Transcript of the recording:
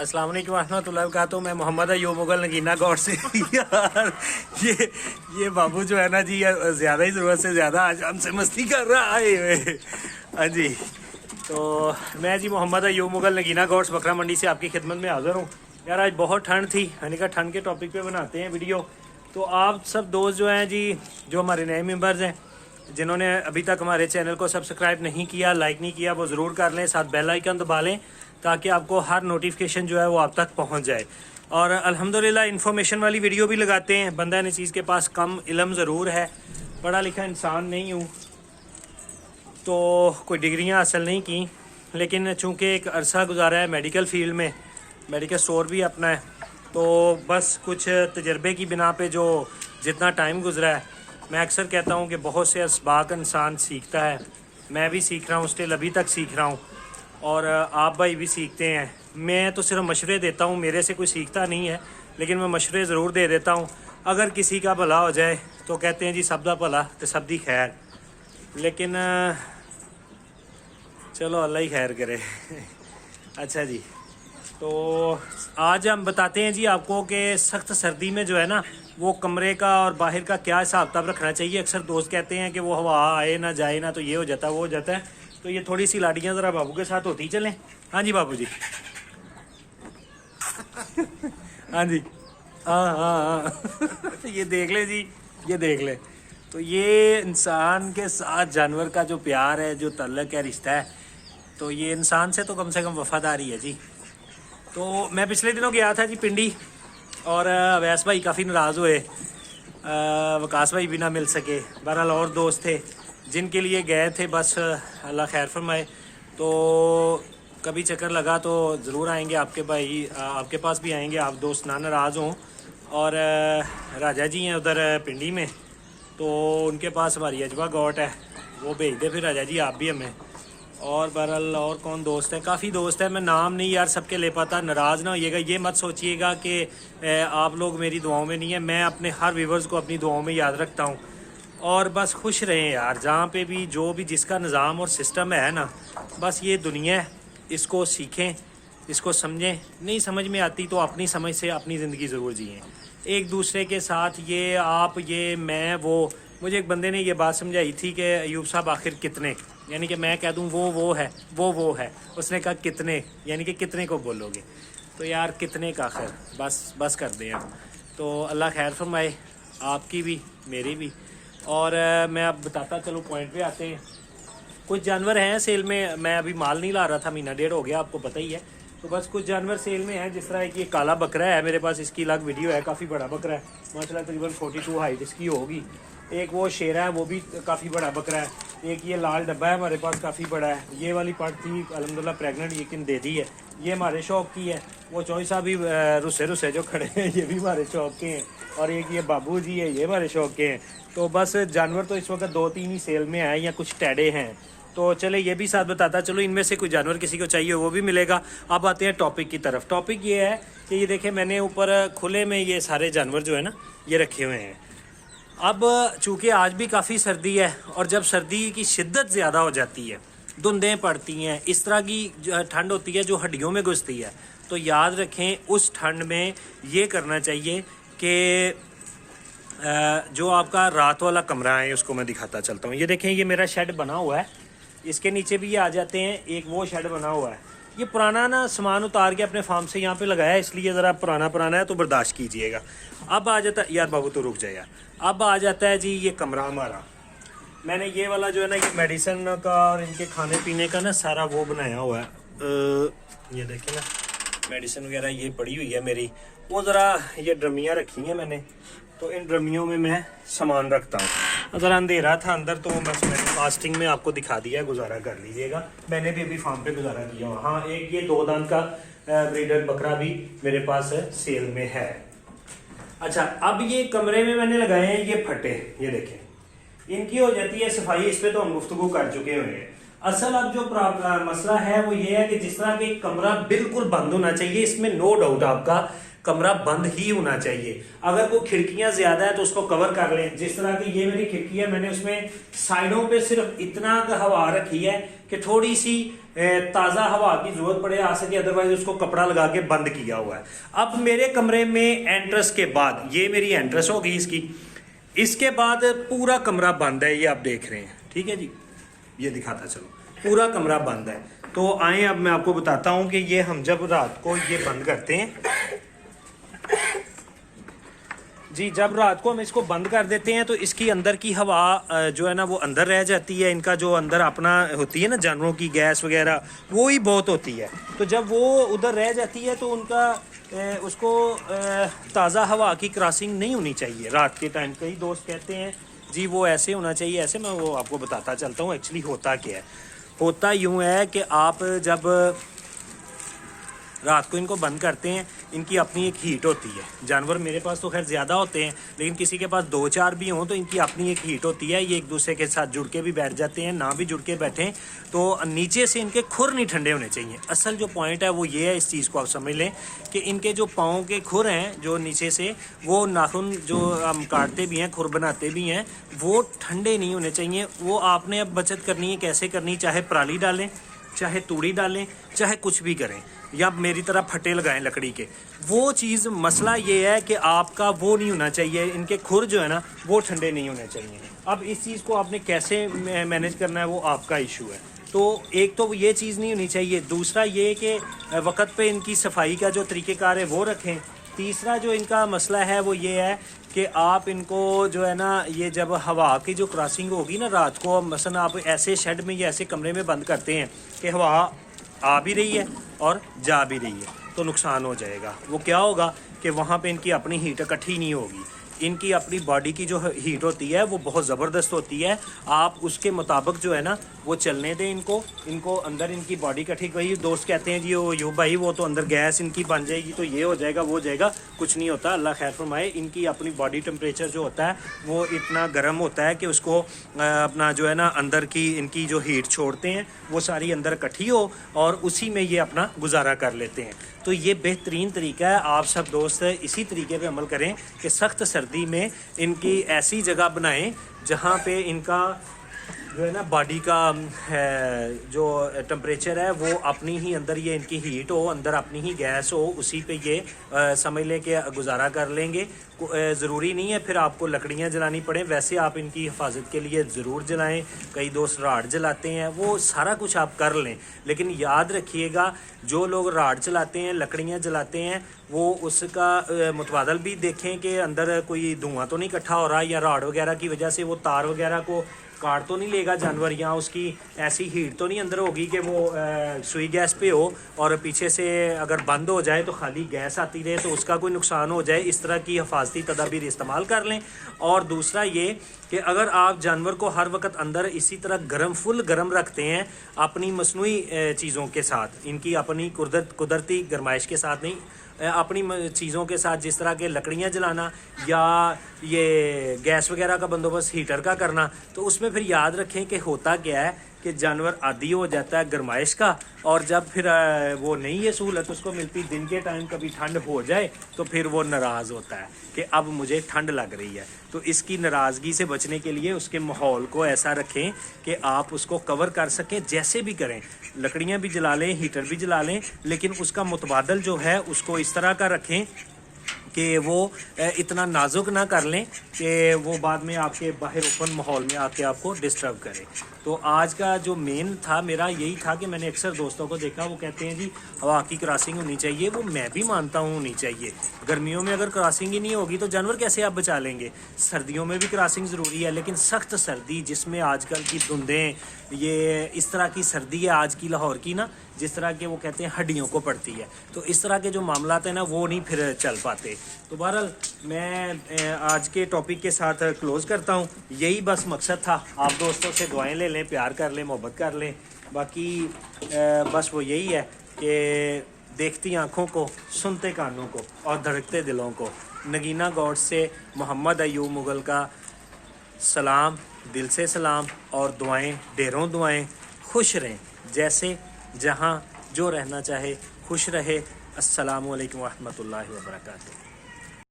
अस्सलाम वालेकुम रहमतुल्लाहि व बरकातुहू। मैं मोहम्मद अय्यूब मुगल नगीना गौर से यार ये बाबू जो है ना जी, ज़्यादा ही ज़रूरत से ज़्यादा आज हमसे मस्ती कर रहा है। हाँ जी, तो मैं जी मोहम्मद अय्यूब मुगल नगीना गौर बकरा मंडी से आपकी खिदमत में हाज़िर हूँ। यार आज बहुत ठंड थी, मैंने कहा ठंड के टॉपिक पे बनाते हैं वीडियो। तो आप सब दोस्त जो हैं जी, जो हमारे नए मेम्बर्स हैं, जिन्होंने अभी तक हमारे चैनल को सब्सक्राइब नहीं किया, लाइक नहीं किया, वो ज़रूर कर लें। साथ बेल आइकन दबा लें ताकि आपको हर नोटिफिकेशन जो है वो आप तक पहुंच जाए। और अल्हम्दुलिल्लाह इन्फॉर्मेशन वाली वीडियो भी लगाते हैं। बंदा ने चीज़ के पास कम इल्म ज़रूर है, पढ़ा लिखा इंसान नहीं हूँ, तो कोई डिग्रियाँ हासिल नहीं की, लेकिन चूँकि एक अरसा गुजारा है मेडिकल फील्ड में, मेडिकल स्टोर भी अपना है, तो बस कुछ तजर्बे की बिना पे जो जितना टाइम गुजरा है, मैं अक्सर कहता हूँ कि बहुत से असबाक इंसान सीखता है। मैं भी सीख रहा हूँ, स्टिल अभी तक सीख रहा हूँ, और आप भाई भी सीखते हैं। मैं तो सिर्फ मशवरे देता हूँ, मेरे से कोई सीखता नहीं है, लेकिन मैं मशवरे ज़रूर दे देता हूँ। अगर किसी का भला हो जाए तो कहते हैं जी सब दा भला तो सब दी खैर, लेकिन चलो अल्लाह ही खैर करे। अच्छा जी, तो आज हम बताते हैं जी आपको कि सख्त सर्दी में जो है ना, वो कमरे का और बाहर का क्या हिसाब किताब रखना चाहिए। अक्सर दोस्त कहते हैं कि वो हवा आए ना जाए ना, तो ये हो जाता है वो हो जाता है। तो ये थोड़ी सी लाड़ियाँ ज़रा बाबू के साथ होती चलें। हाँ जी बाबू जी। हाँ जी, हाँ हाँ हाँ। ये देख ले जी, ये देख ले। तो ये इंसान के साथ जानवर का जो प्यार है, जो तल्लक है, रिश्ता है, तो ये इंसान से कम वफादारी है जी। तो मैं पिछले दिनों गया था जी पिंडी, और अवैस भाई काफ़ी नाराज़ हुए, वकास भाई भी ना मिल सके। बहरहाल और दोस्त थे जिनके लिए गए थे, बस अल्लाह खैर फरमाए। तो कभी चक्कर लगा तो ज़रूर आएंगे आपके भाई, आपके पास भी आएंगे, आप दोस्त ना नाराज़ हों। और राजा जी हैं उधर पिंडी में, तो उनके पास हमारी अजवा गौट है, वो भेज दे फिर राजा जी आप भी हमें। और बहरहाल और कौन दोस्त है, काफ़ी दोस्त है, मैं नाम नहीं यार सबके ले पाता, नाराज़ ना होइएगा। ये मत सोचिएगा कि आप लोग मेरी दुआओं में नहीं है, मैं अपने हर व्यूवर्स को अपनी दुआओं में याद रखता हूँ। और बस खुश रहें यार, जहाँ पे भी जो भी जिसका निज़ाम और सिस्टम है ना, बस ये दुनिया है, इसको सीखें, इसको समझें। नहीं समझ में आती तो अपनी समझ से अपनी ज़िंदगी ज़रूर जिएँ, एक दूसरे के साथ। ये आप, ये मैं, वो, मुझे एक बंदे ने ये बात समझाई थी कि अयूब साहब आखिर कितने, यानी कि मैं कह दूँ वो है, वो है, उसने कहा कितने, यानी कि कितने को बोलोगे। तो यार कितने का आखिर बस कर दें हम। तो अल्लाह खैर फरमाए आपकी भी मेरी भी। और मैं अब बताता चलूँ, पॉइंट पे आते हैं। कुछ जानवर हैं सेल में, मैं अभी माल नहीं ला रहा था, महीना डेढ़ हो गया, आपको पता ही है। तो बस कुछ जानवर सेल में हैं, जिस तरह कि ये काला बकरा है मेरे पास, इसकी अलग वीडियो है, काफ़ी बड़ा बकरा है माशाल्लाह, तकरीबन 42 हाइट इसकी होगी। एक वो शेरा है, वो भी काफ़ी बड़ा बकरा है। एक ये लाल डब्बा है हमारे पास, काफ़ी बड़ा है। ये वाली पट थी अल्हम्दुलिल्लाह प्रेग्नेंट, लेकिन दे दी है, ये हमारे शौक की है। वो चौई साहब भी रुसे जो खड़े हैं, ये भी हमारे शौक के हैं। और एक ये बाबू जी है, ये हमारे शौक के हैं। तो बस जानवर तो इस वक्त 2-3 ही सेल में आए, या कुछ टैडे हैं। तो चले ये भी साथ बताता चलो, इनमें से कोई जानवर किसी को चाहिए वो भी मिलेगा। अब आते हैं टॉपिक की तरफ। टॉपिक ये है कि ये देखें, मैंने ऊपर खुले में ये सारे जानवर जो है ना, ये रखे हुए हैं। अब चूँकि आज भी काफ़ी सर्दी है, और जब सर्दी की शिद्दत ज़्यादा हो जाती है, धुंदें पड़ती हैं, इस तरह की ठंड होती है जो हड्डियों में घुसती है, तो याद रखें उस ठंड में ये करना चाहिए कि जो आपका रात वाला कमरा है, उसको मैं दिखाता चलता हूँ। ये देखें, ये मेरा शेड बना हुआ है, इसके नीचे भी ये आ जाते हैं। एक वो शेड बना हुआ है, ये पुराना ना सामान उतार के अपने फार्म से यहाँ पे लगाया है, इसलिए ज़रा पुराना है, तो बर्दाश्त कीजिएगा। अब आ जाता है, यार बाबू तो रुक जाए यार। अब आ जाता है जी ये कमरा हमारा। मैंने ये वाला जो है ना, ये मेडिसिन का और इनके खाने पीने का ना सारा वो बनाया हुआ है। ये देखें ना, मेडिसिन वगैरह ये पड़ी हुई है मेरी। वो ज़रा ये ड्रमियाँ रखी हैं मैंने, तो इन ड्रमियों में मैं सामान रखता हूँ। ज़रा अंधेरा था अंदर, तो बस मैंने फास्टिंग में आपको दिखा दिया, गुजारा कर लीजिएगा। मैंने भी अभी फार्म पे गुजारा किया हुआ। हाँ, एक ये 2 दांत का ब्रीडर बकरा भी मेरे पास सेल में है। अच्छा, अब ये कमरे में मैंने लगाए हैं ये फटे, ये देखें, इनकी हो जाती है सफाई। इस पर तो हम गुफ्तगू कर चुके हुए हैं। असल अब जो मसला है वो ये है कि जिस तरह कि कमरा बिल्कुल बंद होना चाहिए, इसमें नो डाउट आपका कमरा बंद ही होना चाहिए। अगर कोई खिड़कियां ज्यादा है तो उसको कवर कर लें। जिस तरह की ये मेरी खिड़की है, मैंने उसमें साइडों पे सिर्फ इतना हवा रखी है कि थोड़ी सी ताज़ा हवा की जरूरत पड़े आ सके, अदरवाइज उसको कपड़ा लगा के बंद किया हुआ है। अब मेरे कमरे में एंट्रेंस के बाद, ये मेरी एंट्रेंस होगी इसकी, इसके बाद पूरा कमरा बंद है, ये आप देख रहे हैं, ठीक है जी, ये दिखाता चलो, पूरा कमरा बंद है। तो आए अब मैं आपको बताता हूं कि ये हम जब रात को ये बंद करते हैं जी, जब रात को हम इसको बंद कर देते हैं तो इसकी अंदर की हवा जो है ना वो अंदर रह जाती है। इनका जो अंदर अपना होती है ना जानवरों की गैस वगैरह, वो ही बहुत होती है। तो जब वो उधर रह जाती है तो उनका उसको ताज़ा हवा की क्रॉसिंग नहीं होनी चाहिए रात के टाइम। कई दोस्त कहते हैं जी वो ऐसे होना चाहिए, ऐसे, मैं वो आपको बताता चलता हूँ एक्चुअली होता क्या है। होता यूँ है कि आप जब रात को इनको बंद करते हैं, इनकी अपनी एक हीट होती है। जानवर मेरे पास तो खैर ज़्यादा होते हैं, लेकिन किसी के पास 2-4 भी हों तो इनकी अपनी एक हीट होती है। ये एक दूसरे के साथ जुड़ के भी बैठ जाते हैं, ना भी जुड़ के बैठें तो नीचे से इनके खुर नहीं ठंडे होने चाहिए। असल जो पॉइंट है वो ये है, इस चीज़ को आप समझ लें कि इनके जो पाँव के खुर हैं जो नीचे से, वो नाखून जो हम काटते भी हैं, खुर बनाते भी हैं, वो ठंडे नहीं होने चाहिए। वो आपने अब बचत करनी है, कैसे करनी, चाहे पराली डालें, चाहे तूड़ी डालें, चाहे कुछ भी करें, या मेरी तरह फटे लगाएं लकड़ी के। वो चीज़ मसला ये है कि आपका वो नहीं होना चाहिए, इनके खुर जो है ना वो ठंडे नहीं होने चाहिए। अब इस चीज़ को आपने कैसे मैनेज करना है वो आपका इशू है। तो एक तो ये चीज़ नहीं होनी चाहिए, दूसरा ये कि वक्त पे इनकी सफाई का जो तरीक़ेकार है वो रखें। तीसरा जो इनका मसला है वो ये है कि आप इनको जो है ना, ये जब हवा की जो क्रॉसिंग होगी ना रात को, मसलन आप ऐसे शेड में या ऐसे कमरे में बंद करते हैं कि हवा आ भी रही है और जा भी रही है, तो नुकसान हो जाएगा। वो क्या होगा कि वहाँ पे इनकी अपनी हीट इकट्ठी नहीं होगी। इनकी अपनी बॉडी की जो हीट होती है वो बहुत ज़बरदस्त होती है। आप उसके मुताबिक जो है ना वो चलने दें इनको अंदर इनकी बॉडी का। ठीक, वही दोस्त कहते हैं जी यो भाई वो तो अंदर गैस इनकी बन जाएगी तो ये हो जाएगा वो हो जाएगा, कुछ नहीं होता, अल्लाह खैर फरमाए। इनकी अपनी बॉडी टेम्परेचर जो होता है वो इतना गर्म होता है कि उसको अपना जो है ना अंदर की इनकी जो हीट छोड़ते हैं वो सारी अंदर इकट्ठी हो और उसी में ये अपना गुजारा कर लेते हैं। तो ये बेहतरीन तरीका है। आप सब दोस्त इसी तरीके पे अमल करें कि सख्त सर्दी में इनकी ऐसी जगह बनाएं जहाँ पे इनका जो है ना बॉडी का जो टेम्परेचर है वो अपनी ही अंदर ये इनकी हीट हो, अंदर अपनी ही गैस हो, उसी पे ये समझ लें कि गुजारा कर लेंगे। ज़रूरी नहीं है फिर आपको लकड़ियाँ जलानी पड़े, वैसे आप इनकी हिफाजत के लिए ज़रूर जलाएं। कई दोस्त राड जलाते हैं, वो सारा कुछ आप कर लें, लेकिन याद रखिएगा जो लोग राड चलाते हैं, लकड़ियाँ जलाते हैं, वो उसका मुतबादल भी देखें कि अंदर कोई धुआं तो नहीं इकट्ठा हो रहा, या राड वगैरह की वजह से वो तार वगैरह को काट तो नहीं लेगा जानवर, या उसकी ऐसी हीट तो नहीं अंदर होगी कि वो सुई गैस पे हो और पीछे से अगर बंद हो जाए तो खाली गैस आती रहे तो उसका कोई नुकसान हो जाए। इस तरह की हिफाजती तदाबीर इस्तेमाल कर लें। और दूसरा ये कि अगर आप जानवर को हर वक्त अंदर इसी तरह फुल गर्म रखते हैं अपनी मसनूई चीज़ों के साथ, इनकी अपनी कुदरती गरमाइश के साथ नहीं, अपनी चीज़ों के साथ, जिस तरह के लकड़ियाँ जलाना या ये गैस वगैरह का बंदोबस्त हीटर का करना, तो उसमें फिर याद रखें कि होता क्या है कि जानवर आदी हो जाता है गरमाइश का, और जब फिर वो नहीं ये सहूलत उसको मिलती, दिन के टाइम कभी ठंड हो जाए तो फिर वो नाराज़ होता है कि अब मुझे ठंड लग रही है। तो इसकी नाराज़गी से बचने के लिए उसके माहौल को ऐसा रखें कि आप उसको कवर कर सकें। जैसे भी करें, लकड़ियाँ भी जला लें, हीटर भी जला लें, लेकिन उसका मुतबादल जो है उसको इस तरह का रखें कि वो इतना नाजुक ना कर लें कि वो बाद में आपके बाहर ओपन माहौल में आके आपको डिस्टर्ब करे। तो आज का जो मेन था मेरा यही था कि मैंने अक्सर दोस्तों को देखा, वो कहते हैं जी हवा की क्रॉसिंग होनी चाहिए। वो मैं भी मानता हूँ होनी चाहिए। गर्मियों में अगर क्रॉसिंग ही नहीं होगी तो जानवर कैसे आप बचा लेंगे। सर्दियों में भी क्रॉसिंग ज़रूरी है, लेकिन सख्त सर्दी जिसमें आजकल की धुंदें, ये इस तरह की सर्दी है आज की लाहौर की ना, जिस तरह के वो कहते हैं हड्डियों को पड़ती है, तो इस तरह के जो मामलात हैं ना वो नहीं फिर चल पाते। तो बहरहाल मैं आज के टॉपिक के साथ क्लोज़ करता हूँ। यही बस मकसद था, आप दोस्तों से दुआएं ले लें, प्यार कर लें, मोहब्बत कर लें। बाकी बस वो यही है कि देखती आँखों को, सुनते कानों को और धड़कते दिलों को। नगीना गॉड से मोहम्मद अयूब मुगल का सलाम, दिल से सलाम और दुआएं, ढेरों दुआएं। खुश रहें, जैसे जहाँ जो रहना चाहे खुश रहे। अस्सलामु अलैकुम रहमतुल्लाहि व बरकातुहू।